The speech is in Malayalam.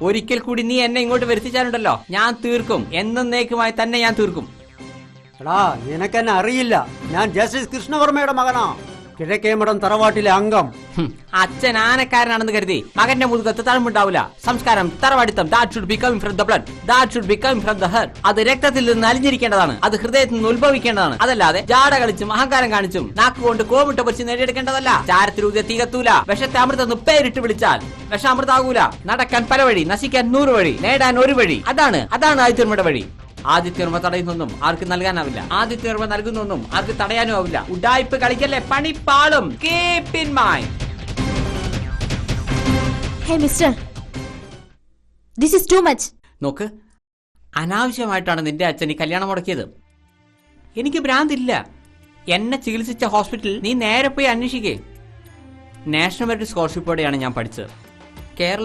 ഒരിക്കൽ കൂടി നീ എന്നെ ഇങ്ങോട്ട് വരുത്തിച്ചാലുണ്ടല്ലോ, ഞാൻ തീർക്കും, എന്നേക്കുമായി തന്നെ ഞാൻ തീർക്കും. എടാ, നിനക്കെന്നെ അറിയില്ല. ഞാൻ ജസ്റ്റിസ് കൃഷ്ണവർമ്മയുടെ മകനാ, കിഴക്കേമഠം തറവാട്ടിലെ അംഗം. അച്ഛൻ ആനക്കാരനാണെന്ന് കരുതി മകന്റെ മുതുകത്ത് തഴമ്പുണ്ടാവില്ല. സംസ്കാരം, തറവാടിത്തം, that should be coming from the blood, that should be coming from the heart. അത് രക്തത്തിൽ നിന്ന് അലിഞ്ഞിരിക്കേണ്ടതാണ്, അത് ഹൃദയത്തിൽ നിന്ന് ഉത്ഭവിക്കേണ്ടതാണ്. അതല്ലാതെ ജാട കളിച്ചും അഹങ്കാരം കാണിച്ചും നാക്കുകൊണ്ട് കോമിട്ട് പൊരിച്ച് നേടിയെടുക്കേണ്ടതല്ല. ചാരത്തിലൂടെ തീകത്തൂല. വിഷത്തെ അമൃതെന്ന് പേരിട്ട് വിളിച്ചാൽ വിഷാമൃതാകൂല. നടക്കാൻ പല വഴി, നശിക്കാൻ 100 വഴി, നേടാൻ ഒരു വഴി. അതാണ് ആദിത്യവർമ്മയുടെ വഴി. ആദിത്യവർമ്മ തടയുന്നൊന്നും ആർക്ക് നൽകാനാവില്ല, ആദിത്യവർമ്മ നൽകുന്നൊന്നും ആർക്ക് തടയാനും ആവില്ല. ഉഡായിപ്പ് കളിക്കല്ലേ, പണിപ്പാളും. Keep in mind. Hey mister, this is too much. നോക്ക്, അനാവശ്യമായിട്ടാണ് നിന്റെ അച്ഛൻ ഈ കല്യാണം മുടക്കിയത്. എനിക്ക് ഭ്രാന്തില്ല. എന്നെ ചികിത്സിച്ച ഹോസ്പിറ്റലിൽ നീ നേരെ പോയി അന്വേഷിക്കേ. നാഷണൽ മെറിറ്റ് സ്കോളർഷിപ്പോടെയാണ് ഞാൻ പഠിച്ചത്. കേരള